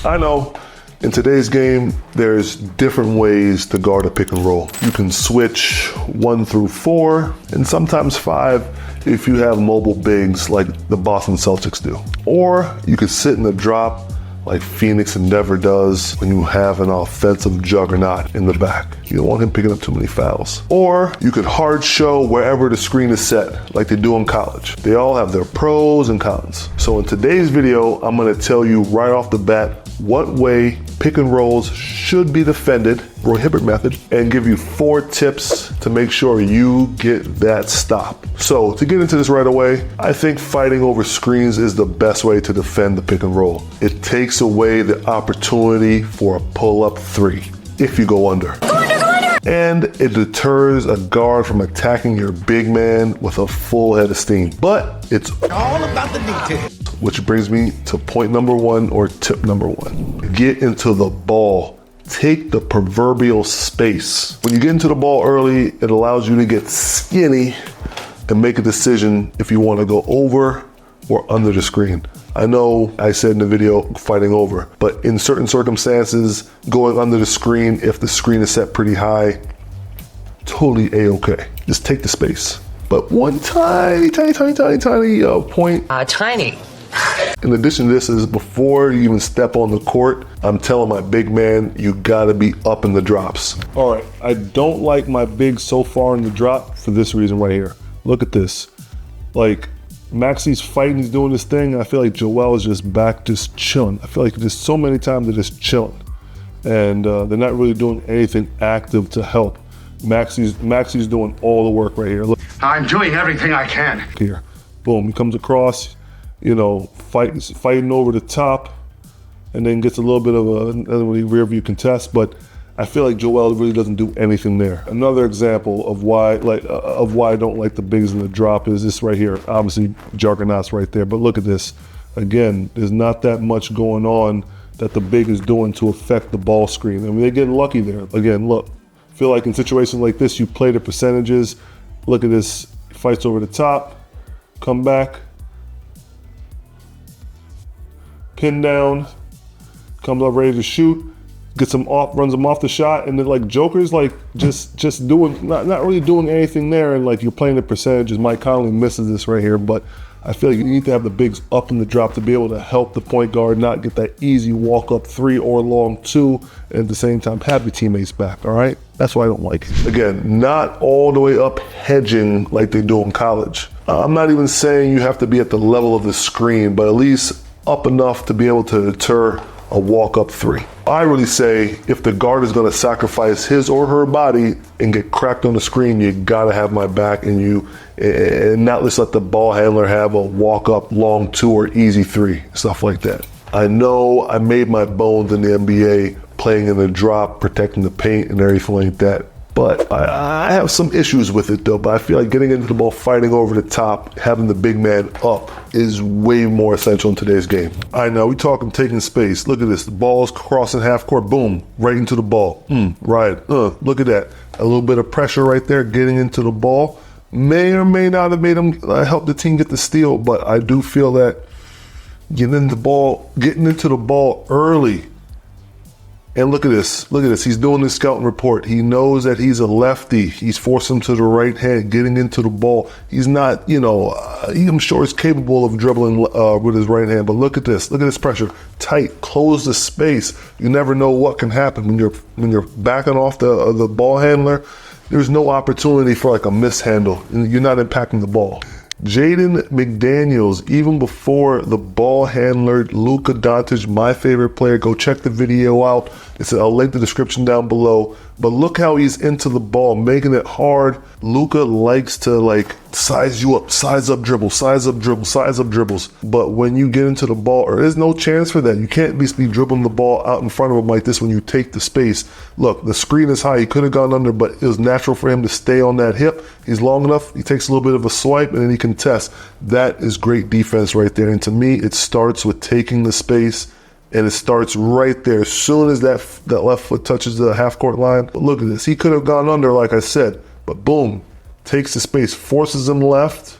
I know in today's game, there's different ways to guard a pick and roll. You can switch 1 through 4 and sometimes 5 if you have mobile bigs like the Boston Celtics do. Or you could sit in the drop like Phoenix and Denver does when you have an offensive juggernaut in the back. You don't want him picking up too many fouls. Or you could hard show wherever the screen is set, like they do in college. They all have their pros and cons. So in today's video, I'm gonna tell you right off the bat what way pick and rolls should be defended, Roy Hibbert method, and give you 4 tips to make sure you get that stop. So to get into this right away, I think fighting over screens is the best way to defend the pick and roll. It takes away the opportunity for a pull-up 3 if you go under. And it deters a guard from attacking your big man with a full head of steam. But it's all about the details. Which brings me to point number 1, or tip number 1. Get into the ball. Take the proverbial space. When you get into the ball early, it allows you to get skinny and make a decision if you want to go over or under the screen. I know I said in the video fighting over, but in certain circumstances, going under the screen, if the screen is set pretty high, totally a-okay. Just take the space. But one tiny point. Tiny. In addition to this is before you even step on the court, I'm telling my big man, you gotta be up in the drops. All right, I don't like my big so far in the drop for this reason right here. Look at this. Like, Maxi's fighting, he's doing this thing. I feel like Joel is just back, just chilling. I feel like there's so many times they're just chilling. And they're not really doing anything active to help. Maxi's doing all the work right here. Look. I'm doing everything I can. Here, boom, he comes across, you know, fighting over the top, and then gets a little bit of a rear view contest, but I feel like Joel really doesn't do anything there. Another example of why I don't like the bigs in the drop is this right here. Obviously, Juggernaut's right there, but look at this. Again, there's not that much going on that the big is doing to affect the ball screen. I mean, they're getting lucky there. Again, look, I feel like in situations like this, you play the percentages. Look at this, fights over the top, come back, pin down, comes up ready to shoot, gets him off, runs him off the shot, and then like Joker's like just doing, not really doing anything there, and like you're playing the percentages. Mike Conley misses this right here, but I feel like you need to have the bigs up in the drop to be able to help the point guard not get that easy walk-up 3 or long 2, and at the same time have your teammates back, all right? That's why I don't like it. Again, not all the way up hedging like they do in college. I'm not even saying you have to be at the level of the screen, but at least up enough to be able to deter a walk-up 3. I really say if the guard is gonna sacrifice his or her body and get cracked on the screen, you gotta have my back and not just let the ball handler have a walk-up long 2 or easy 3, stuff like that. I know I made my bones in the NBA playing in the drop, protecting the paint and everything like that. But I have some issues with it though, but I feel like getting into the ball, fighting over the top, having the big man up is way more essential in today's game. I know, we talking taking space. Look at this, the ball's crossing half court, boom, right into the ball. Right, look at that. A little bit of pressure right there, getting into the ball. May or may not have made him help the team get the steal, but I do feel that getting into the ball early. And look at this, he's doing this scouting report. He knows that he's a lefty. He's forced him to the right hand, getting into the ball. He's not, I'm sure he's capable of dribbling with his right hand, but look at this pressure. Tight, close the space. You never know what can happen when you're backing off the ball handler. There's no opportunity for like a mishandle. You're not impacting the ball. Jaden McDaniels, even before the ball handler, Luka Doncic, my favorite player. Go check the video out. I'll link the description down below. But look how he's into the ball, making it hard. Luka likes to like size you up, size up dribbles. But when you get into the ball, there's no chance for that. You can't be dribbling the ball out in front of him like this when you take the space. Look, the screen is high. He could have gone under, but it was natural for him to stay on that hip. He's long enough. He takes a little bit of a swipe, and then he contests. That is great defense right there. And to me, it starts with taking the space. And it starts right there. As soon as that left foot touches the half-court line. But look at this. He could have gone under, like I said. But boom, takes the space, forces him left.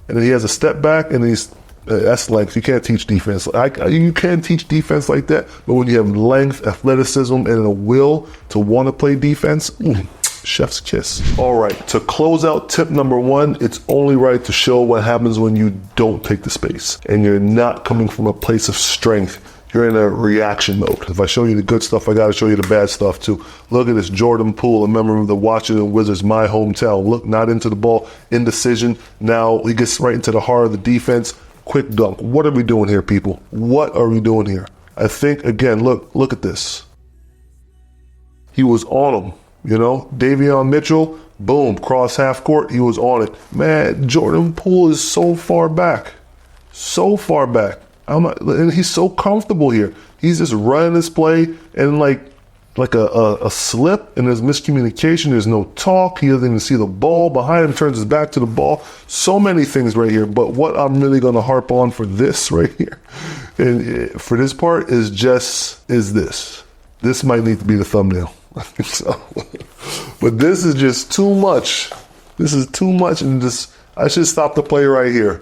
And then he has a step back, and he's That's length. You can't teach defense. You can teach defense like that, but when you have length, athleticism, and a will to want to play defense, chef's kiss. All right, to close out tip number 1, it's only right to show what happens when you don't take the space and you're not coming from a place of strength. You're in a reaction mode. If I show you the good stuff, I gotta show you the bad stuff too. Look at this, Jordan Poole, a member of the Washington Wizards, my hometown. Look, not into the ball, indecision. Now he gets right into the heart of the defense. Quick dunk. What are we doing here, people? What are we doing here? I think, again, look at this. He was on him, you know? Davion Mitchell, boom, cross half court, he was on it. Man, Jordan Poole is so far back. So far back. And he's so comfortable here. He's just running his play and like a slip, and there's miscommunication. There's no talk. He doesn't even see the ball. Behind him, turns his back to the ball. So many things right here. But what I'm really going to harp on for this right here, and for this part, is this. This might need to be the thumbnail. I think so. But this is just too much. This is too much, and I should stop the play right here.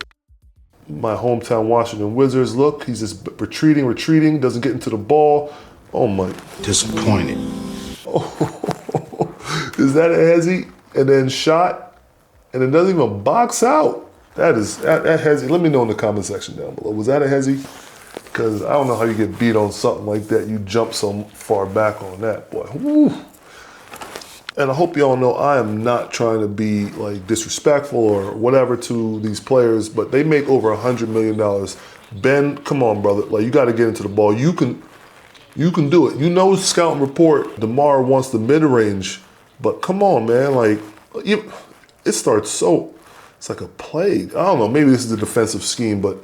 My hometown Washington Wizards, look, he's just retreating, doesn't get into the ball. Oh my. Disappointed. Oh, is that a hezzy? And then shot, and it doesn't even box out. That hezzy. Let me know in the comment section down below. Was that a hezzy? Because I don't know how you get beat on something like that. You jump so far back on that, boy. Woo. And I hope y'all know I am not trying to be like disrespectful or whatever to these players, but they make over $100 million. Ben, come on, brother. Like, you got to get into the ball. You can do it. You know, scouting report, DeMar wants the mid-range, but come on, man. Like, it starts it's like a plague. I don't know. Maybe this is a defensive scheme, but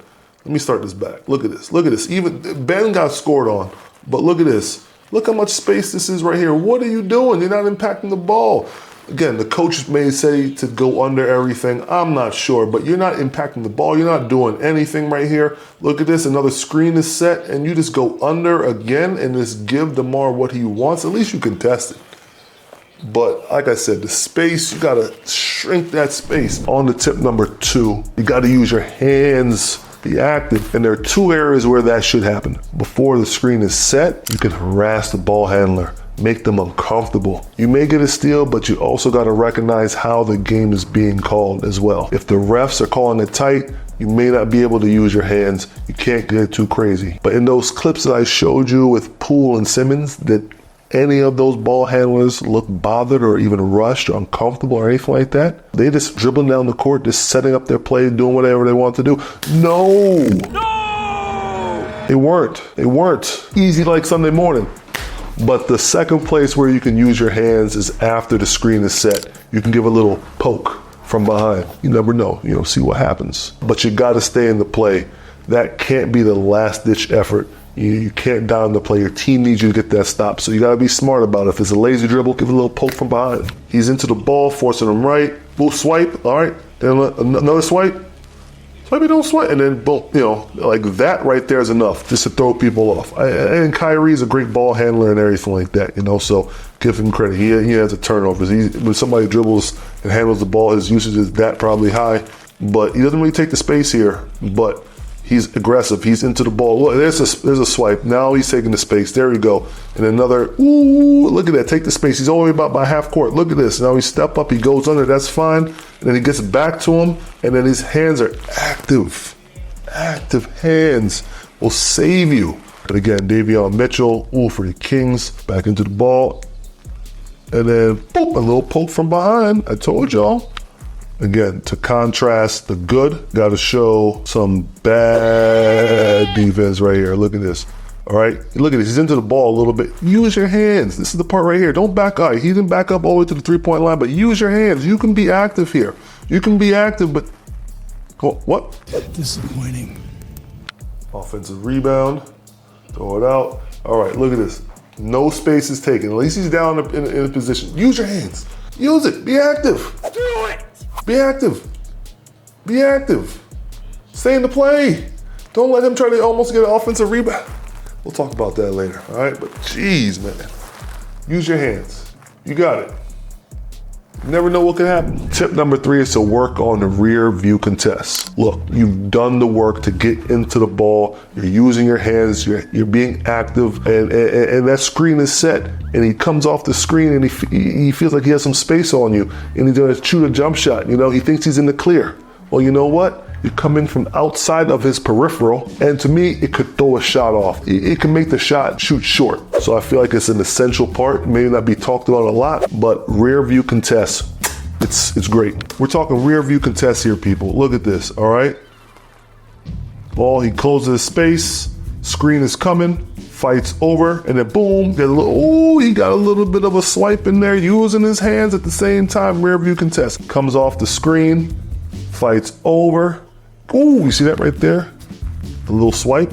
let me start this back. Look at this. Look at this. Even Ben got scored on, but look at this. Look how much space this is right here. What are you doing? You're not impacting the ball. Again, the coach may say to go under everything. I'm not sure, but you're not impacting the ball. You're not doing anything right here. Look at this. Another screen is set, and you just go under again and just give DeMar what he wants. At least you can test it. But like I said, the space, you got to shrink that space. On to tip number 2, you got to use your hands. Be active. And there are 2 areas where that should happen. Before the screen is set, you can harass the ball handler, make them uncomfortable. You may get a steal, but you also got to recognize how the game is being called as well. If the refs are calling it tight, you may not be able to use your hands. You can't get too crazy. But in those clips that I showed you with Poole and Simmons, that any of those ball handlers look bothered or even rushed or uncomfortable or anything like that, they just dribbling down the court, just setting up their play, doing whatever they want to do. No! They weren't. Easy like Sunday morning. But the second place where you can use your hands is after the screen is set. You can give a little poke from behind. You never know, see what happens. But you got to stay in the play. That can't be the last ditch effort. You can't down the play. Your team needs you to get that stop. So you got to be smart about it. If it's a lazy dribble, give it a little poke from behind. He's into the ball, forcing him right. Boom, swipe. All right. Then another swipe. Maybe don't sweat, and then boom, like that right there is enough just to throw people off. And Kyrie's a great ball handler and everything like that, so give him credit. He has a turnovers. When somebody dribbles and handles the ball, his usage is that probably high, but he doesn't really take the space here. But he's aggressive. He's into the ball. Look, there's a swipe. Now he's taking the space. There we go. And another. Ooh, look at that. Take the space. He's only about by half court. Look at this. Now he step up. He goes under. That's fine. And then he gets back to him. And then his hands are active. Active hands will save you. But again, Davion Mitchell. Ooh, for the Kings. Back into the ball. And then boop, a little poke from behind. I told y'all. Again, to contrast the good, got to show some bad defense right here. Look at this. All right, look at this. He's into the ball a little bit. Use your hands. This is the part right here. Don't back up. He didn't back up all the way to the three-point line, but use your hands. You can be active here. You can be active, but what? Disappointing. Offensive rebound. Throw it out. All right, look at this. No space is taken. At least he's down in a position. Use your hands. Use it. Be active. Do it. Be active. Be active. Stay in the play. Don't let him try to almost get an offensive rebound. We'll talk about that later, all right? But geez, man. Use your hands. You got it. You never know what could happen. Tip number 3 is to work on the rear view contest. Look, you've done the work to get into the ball. You're using your hands. You're being active, and that screen is set. And he comes off the screen, and he feels like he has some space on you, and he's gonna shoot a jump shot. You know, he thinks he's in the clear. Well, you know what? You come in from outside of his peripheral, and to me, it could throw a shot off. It can make the shot shoot short. So I feel like it's an essential part. It may not be talked about a lot, but rear view contests, it's great. We're talking rear view contests here, people. Look at this, all right? Ball, he closes his space, screen is coming, fights over, and then boom, he got a little bit of a swipe in there, using his hands at the same time. Rear view contest. Comes off the screen, fights over. Ooh, you see that right there? A little swipe,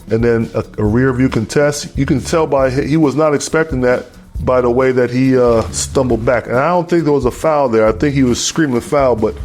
and then a rear view contest. You can tell by he was not expecting that by the way that he stumbled back. And I don't think there was a foul there. I think he was screaming foul, but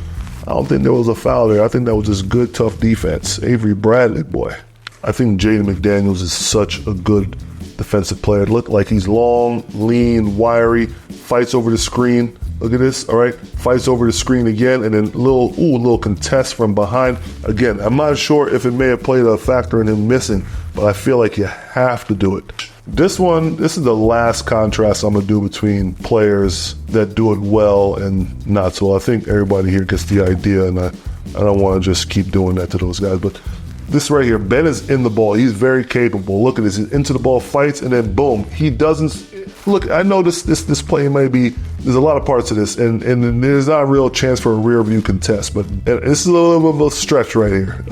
I don't think there was a foul there. I think that was just good, tough defense. Avery Bradley, boy. I think Jaden McDaniels is such a good defensive player. Look like he's long, lean, wiry, fights over the screen. Look at this, all right? Fights over the screen again, and then little contest from behind. Again, I'm not sure if it may have played a factor in him missing, but I feel like you have to do it. This is the last contrast I'm gonna do between players that do it well and not so. I think everybody here gets the idea, and I don't wanna just keep doing that to those guys, but this right here, Ben is in the ball. He's very capable. Look at this, he's into the ball, fights, and then boom, he doesn't, look, I know this play might be, there's a lot of parts of this, and there's not a real chance for a rear view contest, but this is a little bit of a stretch right here.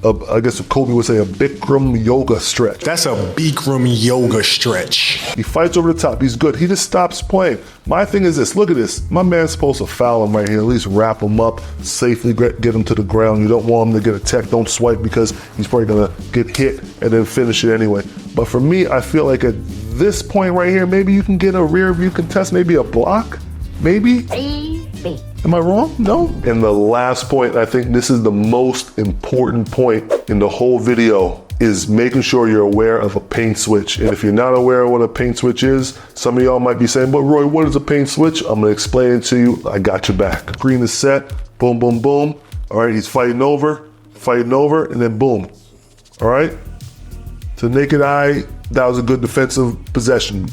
I guess Kobe would say a Bikram yoga stretch. That's a Bikram yoga stretch. He fights over the top. He's good. He just stops playing. My thing is this. Look at this. My man's supposed to foul him right here. At least wrap him up, safely get him to the ground. You don't want him to get a tech. Don't swipe because he's probably going to get hit and then finish it anyway. But for me, I feel like at this point right here, maybe you can get a rear view contest, maybe a block, maybe. Am I wrong? No. And the last point, I think this is the most important point in the whole video, is making sure you're aware of a paint switch. And if you're not aware of what a paint switch is, some of y'all might be saying, but Roy, what is a paint switch? I'm gonna explain it to you. I got your back. Screen is set, boom, boom, boom. All right, he's fighting over, and then boom. All right? To the naked eye, that was a good defensive possession.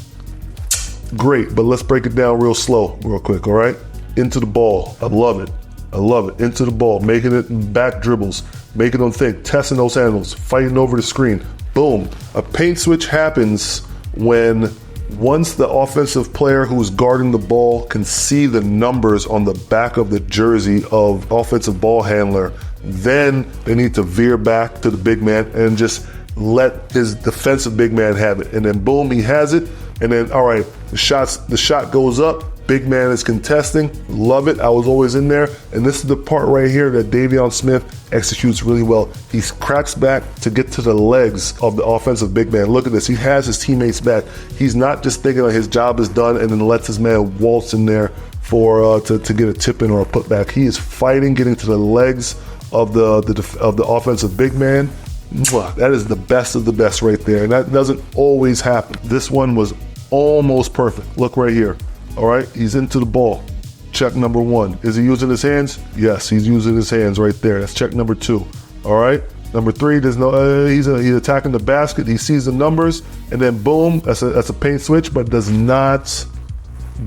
Great, but let's break it down real slow, real quick, all right? Into the ball. I love it. Into the ball, making it back dribbles, making them think, testing those handles, fighting over the screen. Boom. A paint switch happens when once the offensive player who's guarding the ball can see the numbers on the back of the jersey of offensive ball handler, then they need to veer back to the big man and just let his defensive big man have it. And then boom, he has it. And then, all right, the shot goes up. Big man is contesting. Love it. I was always in there. And this is the part right here that Davion Smith executes really well. He cracks back to get to the legs of the offensive big man. Look at this. He has his teammates back. He's not just thinking like his job is done and then lets his man waltz in there for to get a tip in or a putback. He is fighting, getting to the legs of the offensive big man. That is the best of the best right there. And that doesn't always happen. This one was almost perfect. Look right here. All right, he's into the ball. Check number 1. Is he using his hands? Yes, he's using his hands right there. That's check number 2. All right, number 3. There's no. He's attacking the basket. He sees the numbers, and then boom, that's a paint switch, but does not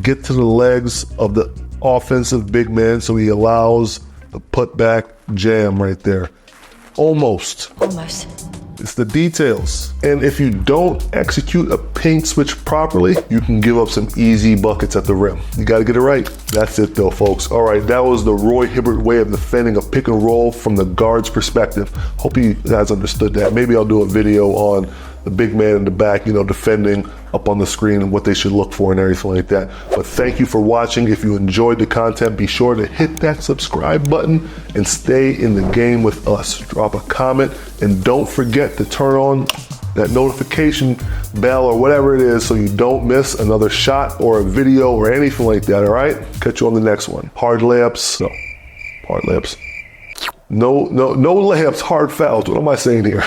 get to the legs of the offensive big man. So he allows the putback jam right there. Almost. It's the details. And if you don't execute a paint switch properly, you can give up some easy buckets at the rim. You gotta get it right. That's it though, folks. All right, that was the Roy Hibbert way of defending a pick and roll from the guard's perspective. Hope you guys understood that. Maybe I'll do a video on the big man in the back, defending up on the screen and what they should look for and everything like that. But thank you for watching. If you enjoyed the content, be sure to hit that subscribe button and stay in the game with us. Drop a comment and don't forget to turn on that notification bell or whatever it is so you don't miss another shot or a video or anything like that, all right? Catch you on the next one. Hard layups. No, hard layups. No layups, hard fouls. What am I saying here?